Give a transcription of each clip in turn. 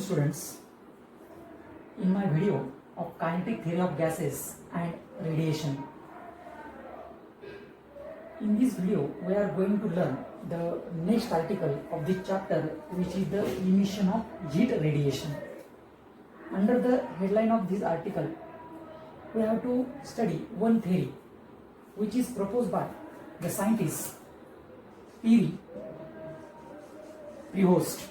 students, in my video of kinetic theory of gases and radiation. In this video we are going to learn the next article of this chapter, which is the emission of heat radiation. Under the headline of this article we have to study one theory which is proposed by the scientist Pierre Prevost.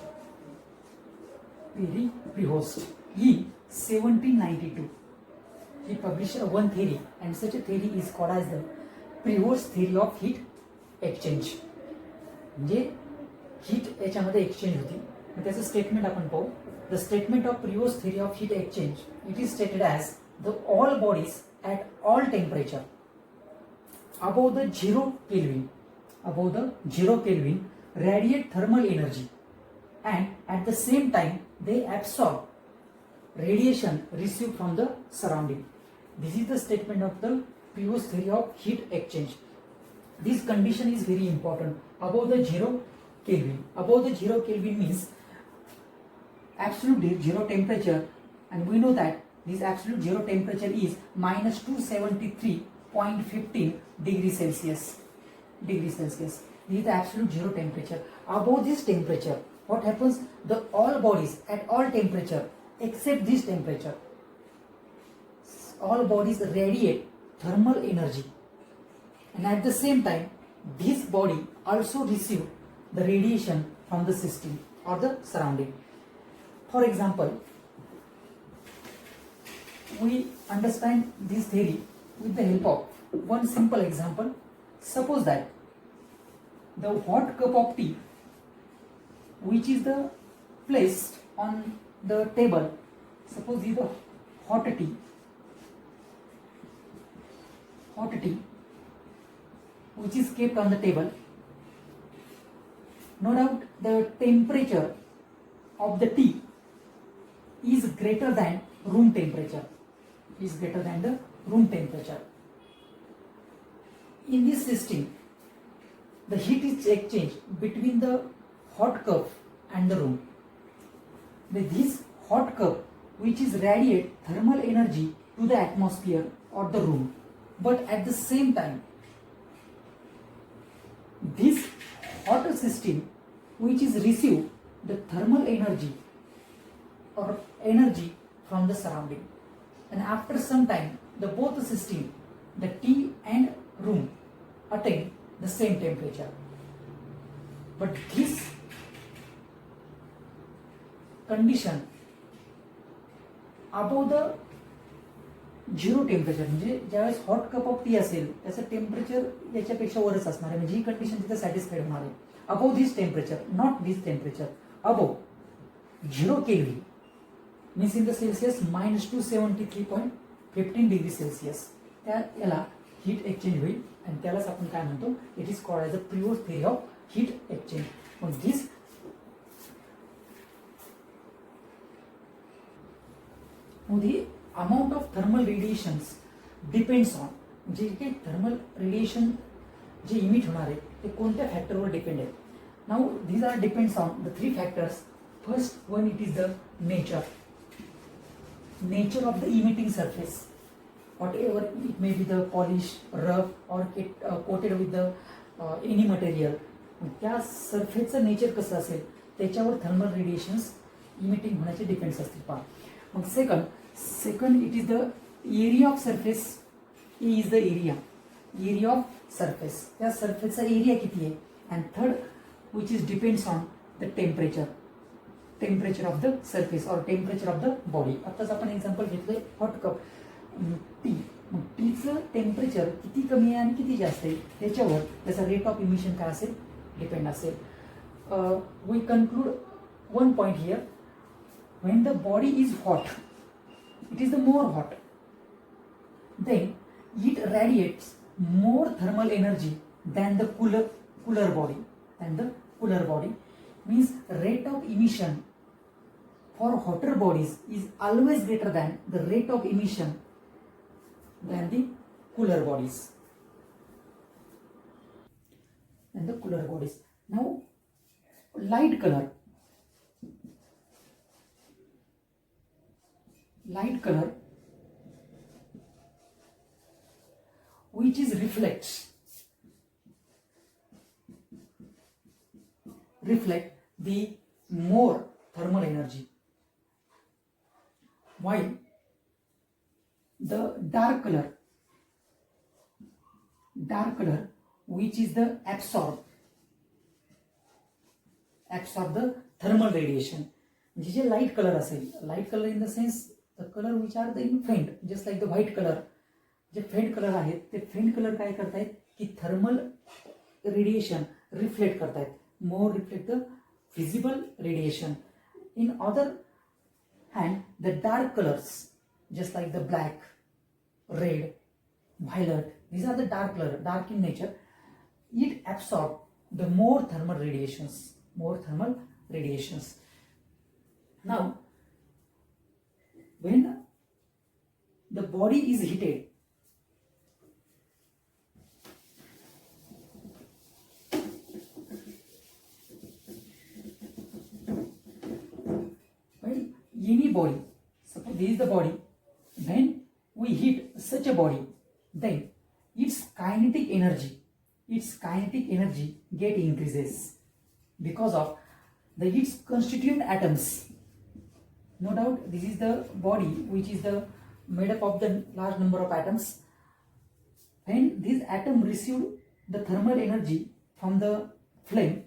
Pierre Prevost in 1792. He published one theory, and such a theory is called as the Prevost theory of heat exchange. म्हणजे heat याच्यामध्ये exchange होती. मग त्याचं statement आपण पाहू. The statement of Prevost theory of heat exchange, it is stated as the all bodies at all temperature above the 0 Kelvin radiate thermal energy, and at the same time they absorb radiation received from the surrounding. This is the statement of the Prevost theory of heat exchange. This condition is very important. Above the 0 Kelvin. Above the 0 Kelvin means absolute zero temperature, and we know that this absolute zero temperature is minus 273.15 degrees Celsius. This is the absolute zero temperature. Above this temperature, what happens? The all bodies at all temperature except this temperature, all bodies radiate thermal energy, and at the same time this body also receive the radiation from the system or the surrounding. For example, we understand this theory with the help of one simple example. Suppose that the hot cup of tea, which is the placed on the table, suppose this is the hot tea, which is kept on the table. No doubt the temperature of the tea is greater than room temperature. In this system, the heat is exchanged between the hot cup and the room. This hot cup, which is radiate thermal energy to the atmosphere or the room, but at the same time this hot system, which is receive the thermal energy or energy from the surrounding, and after some time the both system, the tea and room, attain the same temperature. But this condition above the zero temperature, म्हणजे ज्यावेळेस hot cup of T असेल त्याचं temperature याच्यापेक्षा वरच असणार आहे, म्हणजे ही condition तिथे सॅटिस्फाईड होणार आहे. Above this temperature, not this temperature, above 0 kelvin means in the Celsius minus 273.15 degree Celsius, त्या याला हीट एक्सचेंज होईल, आणि त्यालाच आपण काय म्हणतो, it is called as the Prevost theory of heat exchange. मग this the amount of thermal radiations depends on, जे काही थर्मल रेडिएशन जे इमिट होणार आहे ते कोणत्या फॅक्टरवर डिपेंड आहे. Now these are depends on the three factors. First one, it is the nature of the emitting surface, whatever it may be, the polished, rough or coated with the any material. त्या सरफेसचं nature कसं असेल त्याच्यावर thermal radiations emitting होण्याचे depends असतील. पहा मग second it is the area of surface. E is the area of surface, त्या सरफेसचा area किती आहे. and third, which is depends on the temperature of the surface or temperature of the body. आताच आपण example घेतलंय hot cup T. मग टीचं temperature किती कमी आहे आणि किती जास्त आहे त्याच्यावर त्याचा रेट ऑफ इमिशन काय असेल, डिपेंड असेल. We conclude one point here. when the body is hot, it is the more hot, then it radiates more thermal energy than the cooler body. Means rate of emission for hotter bodies is always greater than the rate of emission than the cooler bodies. Now light color light color which is reflect the more thermal energy, while the dark color which is the absorb the thermal radiation. म्हणजे जे light colour असेल, light colour in the sense the colour which are the in faint, just like the white colour. जे faint colour आहेत ते faint colour काय करतायत की thermal radiation reflect करतायत, more reflect the visible radiation. In other hand, the dark colors, just like the black, red, violet, these are the dark color, dark in nature. It absorb the more thermal radiations. Now, when the body is heated, any body, suppose this is the body, when we heat such a body, then its kinetic energy get increases because of its constituent atoms. No doubt this is the body which is the made up of the large number of atoms. When this atom received the thermal energy from the flame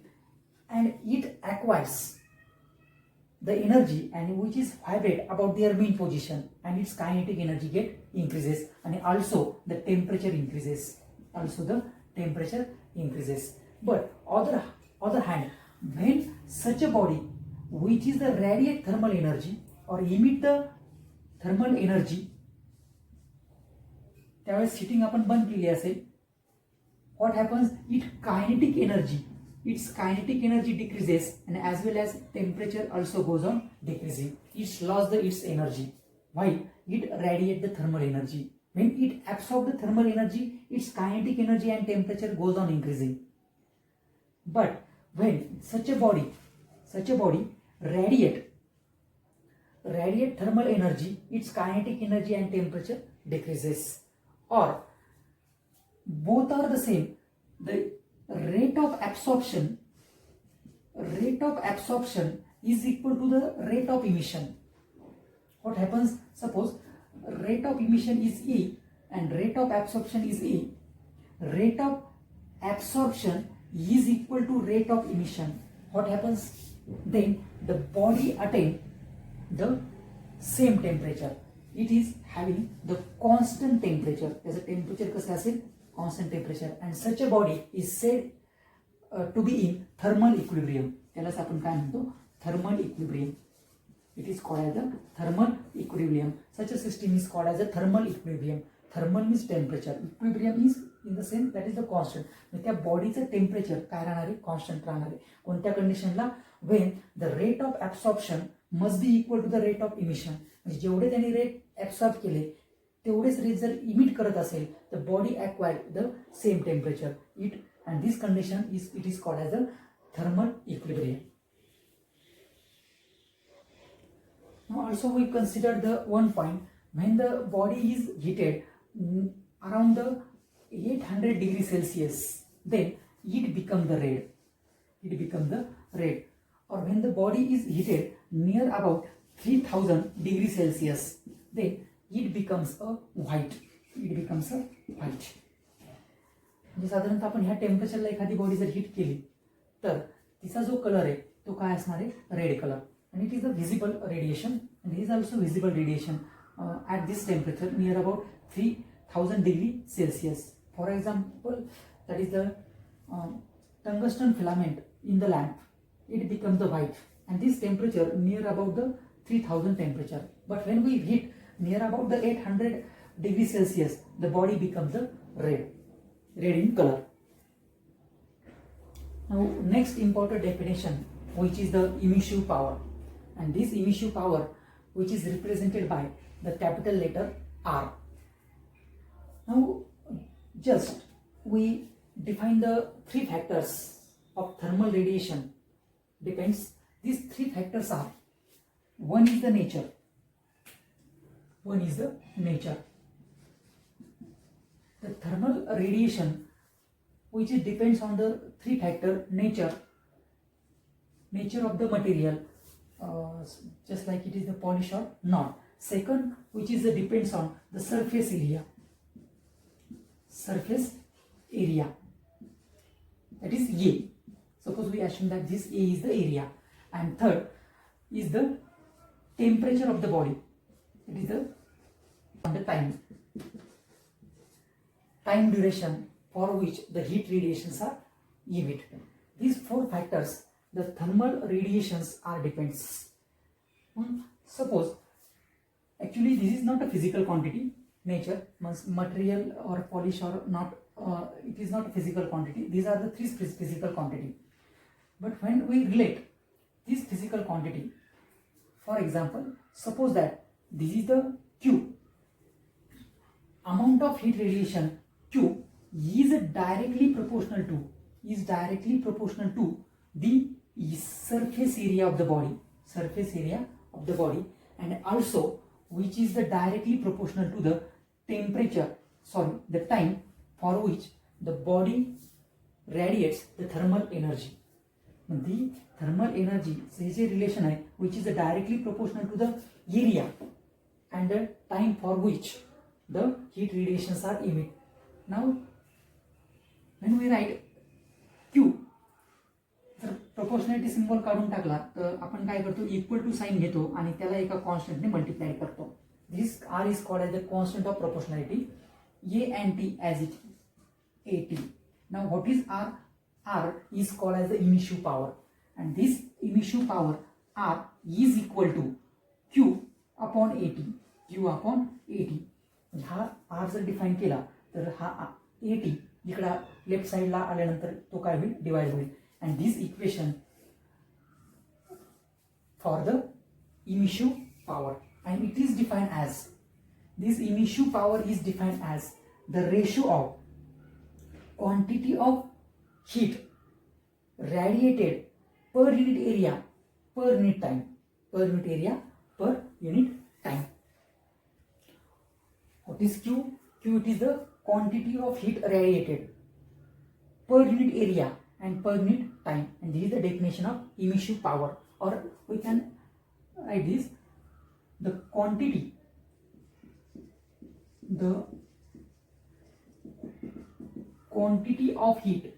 and it acquires the energy and which is vibrate about their mean position, and its kinetic energy get increases, and also the temperature increases. But other hand, when such a body which is the radiate thermal energy or emit the thermal energy, त्यावेळेस hitting आपण बंद केली असेल, what happens, its kinetic energy decreases, and as well as temperature also goes on decreasing. It's lost its energy while it radiate the thermal energy. When it absorbs the thermal energy, its kinetic energy and temperature goes on increasing. But when such a body radiate thermal energy, its kinetic energy and temperature decreases, or both are the same. The rate of absorption is equal to the rate of emission. What happens, suppose rate of emission is E and rate of absorption is E. Rate of absorption is equal to rate of emission. What happens, then the body attain the same temperature. It is having the constant temperature. As a temperature कसे असेल, constant temperature, and such a body is said to be in thermal equilibrium. त्यालाच आपण काय म्हणतो, thermal equilibrium. It is called as the thermal equilibrium. Such a system is called as a thermal equilibrium. Thermal means temperature, equilibrium is in the same, that is the constant. म्हणजे त्या बॉडीचं temperature काय राहणार आहे, constant राहणार आहे. कोणत्या कंडिशनला, when the rate of absorption must be equal to the rate of emission. म्हणजे जेवढे त्यांनी रेट ऍब्सॉर्ब केले तेवढेच रेट जर इमिट करत असेल तर body acquired the same temperature. And this condition is called as a thermal equilibrium. Now also we consider the one point, when the body is heated around the 800 degrees Celsius, then it becomes the red. Or when the body is heated near about 3000 degrees Celsius, then it becomes a white. म्हणजे साधारणतः आपण ह्या टेम्परेचरला एखादी body जर heat केली तर तिचा जो कलर आहे तो काय असणार आहे, red colour. and it is a visible radiation, and it is also visible radiation at this temperature near about 3000 degree Celsius. For example, that is the tungsten filament in the lamp, it becomes the white, and this temperature near about the 3000 temperature. But when we heat near about the 800 degree Celsius, the body becomes the red in color. Now next important definition, which is the emissive power, and this emissive power which is represented by the capital letter R. Now just we define the three factors of thermal radiation. Depends, these three factors are: one is the nature, one is the nature. The thermal radiation, which it depends on the three factor: nature of the material, just like it is the polish or not. Second, which is the depends on the surface area, that is A. Suppose we assume that this A is the area. And third is the temperature of the body, it is the time duration for which the heat radiations are emitted. These four factors, the thermal radiations are depends. Suppose, actually this is not a physical quantity, nature, material or polish or not, it is not a physical quantity. These are the three physical quantity. But when we relate this physical quantity, for example, suppose that this is the Q, amount of heat radiation Q is directly proportional to the surface area of the body, and also which is the directly proportional to the the time for which the body radiates the thermal energy. The thermal energy is a relation which is directly proportional to the area and the time for which the heat radiations are emitted. Now, when we write Q, जर proportionality symbol काढून टाकला तर आपण काय करतो, equal to sign घेतो आणि त्याला एका कॉन्स्टंटने मल्टिप्लाय करतो. This R is called as the constant of proportionality. A and T as it AT. Now what is R? R is called as the emissive power, and this emissive power R is equal to Q upon AT. हा R जर define केला तर हा AT इकडे left साइडला आल्यानंतर तो काय होईल, डिवाइड होईल. And this equation for the emissive power, and it is defined as, this emissive power is defined as the ratio of quantity of heat radiated per unit area per unit time. What is Q? Q, it is the quantity of heat radiated per unit area and per unit time, and this is the definition of emissive power. Or we can write this: the quantity of heat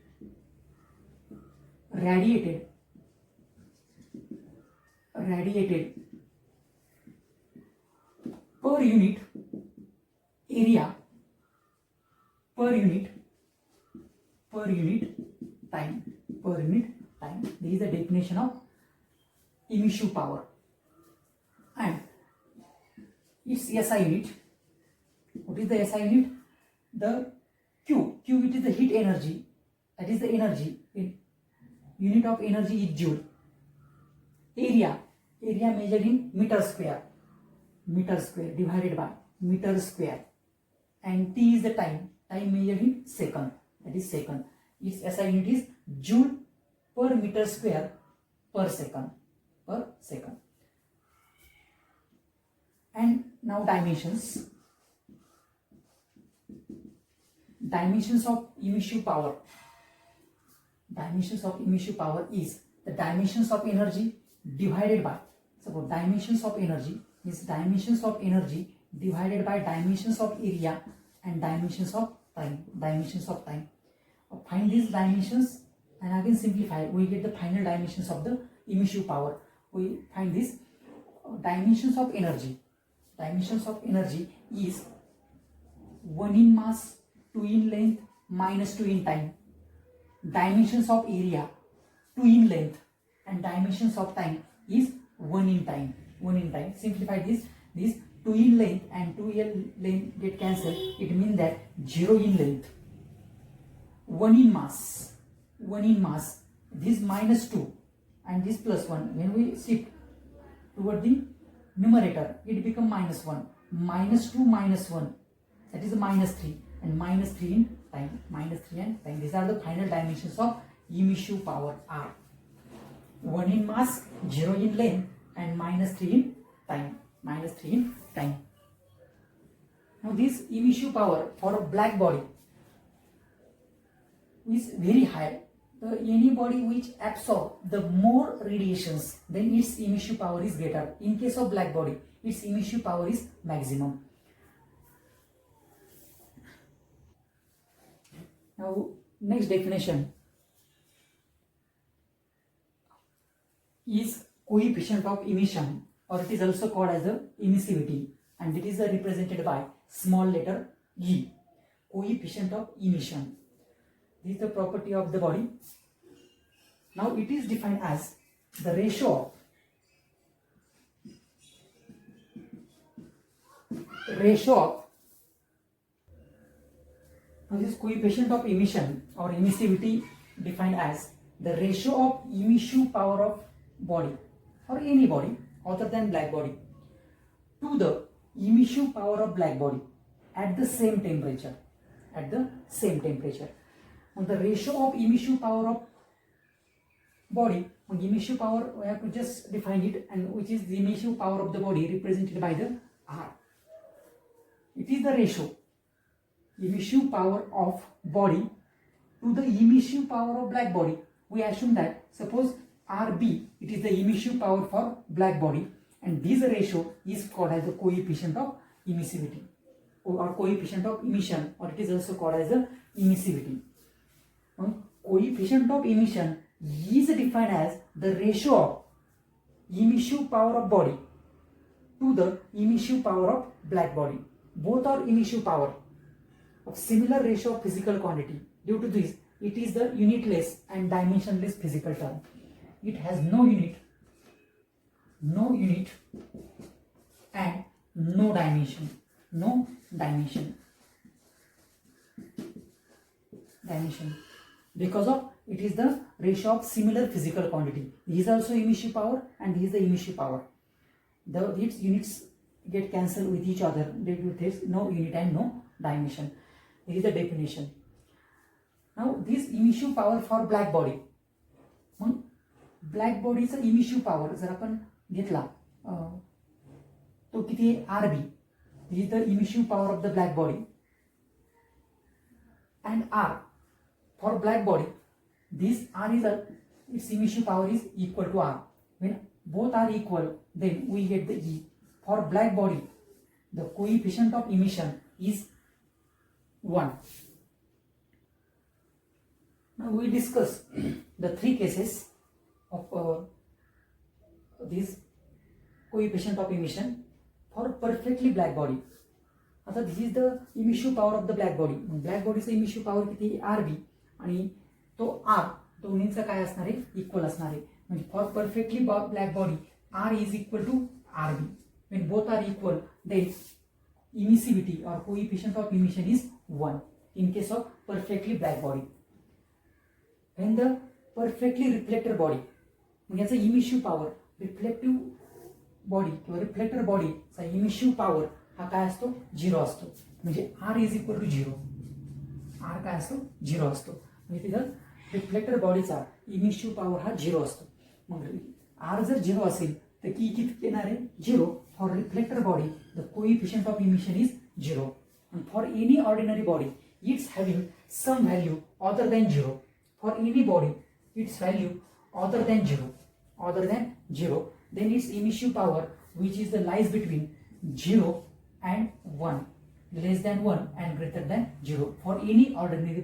radiated per unit area per unit time. This is the definition of emissive power, and its SI unit. What is the SI unit? The Q, it is the heat energy, that is the energy. Unit of energy is joule. Area measured in meter square divided by meter square, and T is the time measured in second, that is second. Its SI unit is joule per meter square per second. And now dimensions of emissive power. Dimensions of emissive power is the dimensions of energy divided by, suppose dimensions of energy is dimensions of energy divided by dimensions of area and dimensions of time. Find these dimensions and again simplify, we get the final dimensions of the emissive power. We find this dimensions of energy. Dimensions of energy is 1 in mass, 2 in length, minus 2 in time. Dimensions of area 2 in length, and dimensions of time is 1 in time. Simplify this 2 in length and 2 in length get cancelled. It means that 0 in length. 1 in mass, this minus 2 and this plus 1. When we shift toward the numerator, it becomes minus 1. Minus 2 minus 1, that is minus 3, and minus 3 in time. These are the final dimensions of emissive power R. 1 in mass, 0 in length, and minus 3 in time. Now this emissive power for a black body is very high. Any body which absorb the more radiations, then its emissive power is greater. In case of black body, its emissive power is maximum. Now next definition is coefficient of emission, or it is also called as the emissivity, and it is represented by small letter E. Coefficient of emission. This is the property of the body. Now it is defined as the ratio of now this coefficient of emission or emissivity defined as the ratio of emissive power of body or any body other than black body to the emissive power of black body at the same temperature. And the ratio of emissive power of body, emissive power, we have to just define it, and which is the emissive power of the body represented by the R. It is the ratio emissive power of body to the emissive power of black body. We assume that suppose RB, it is the emissive power for black body, and this ratio is called as the coefficient of emissivity or coefficient of emission, or it is also called as the emissivity. Coefficient of emission is defined as the ratio of emissive power of body to the emissive power of black body. Both are emissive power of similar ratio of physical quantity. Due to this, it is the unitless and dimensionless physical term. It has no unit and no dimension. Because of it is the ratio of similar physical quantity. This is also emissive power and this is the emissive power. Its units get cancelled with each other. There is no unit and no dimension. This is the definition. Now this emissive power for black body. Black बॉडीचा emissive power जर आपण घेतला तो किती आहे RB, this is the emissive power of the black body, and R for black body, this R is its emissive power is equal to R. When both are equal, then we get the E. For black body, the coefficient of emission is 1. Now we discuss the three cases of this coefficient of emission for perfectly black body. आता this is the emissive power of the black body. Black बॉडीचा emissive power किती RB आणि तो R दोन्हींचा काय असणार आहे, equal असणार आहे. म्हणजे for perfectly black body R is equal to RB. When both are equal, then emissivity or coefficient of emission is 1 in case of perfectly black body. When the perfectly reflector body, म्हणजे याचा emissive power reflective body किंवा reflector बॉडीचा emissive power हा काय असतो, 0 असतो. म्हणजे R is equal to 0. R काय असतो, 0 असतो. म्हणजे तिथं रिफ्लेक्टर बॉडीचा इमिशिव्ह पॉवर हा 0 असतो. मग R जर 0 असेल तर की किती येणार आहे, 0. For reflector body the coefficient of emission is 0. And for any ordinary body, it's having some value other than 0. For any body, its value other than 0, then its emissive power, which is the lies between 0 and 1, less than 1 and greater than 0. For any ordinary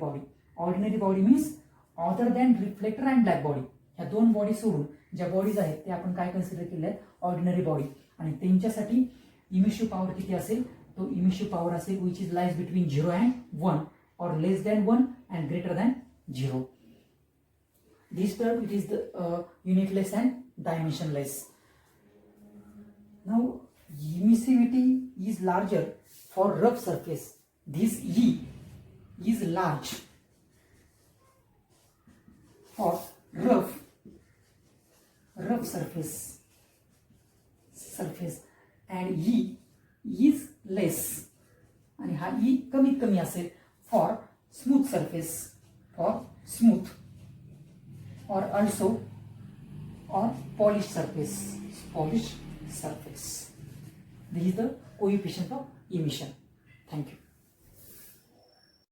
body means other than reflector and black body. ह्या दोन body सोडून ज्या bodies आहेत ते आपण काय consider केले आहेत, ऑर्डिनरी बॉडी. आणि त्यांच्यासाठी इमिशिव्ह पॉवर किती असेल, तो इमिशिव्ह पॉवर असेल which is lies between 0 and 1 or less than 1 and greater than 0. This term it is the unitless and dimensionless. Now emissivity is larger for rough surface. This E is large for rough surface and E is less आणि हा E कमीत कमी असेल for smooth surface, or also or polished surface. This is the coefficient of emission. Thank you.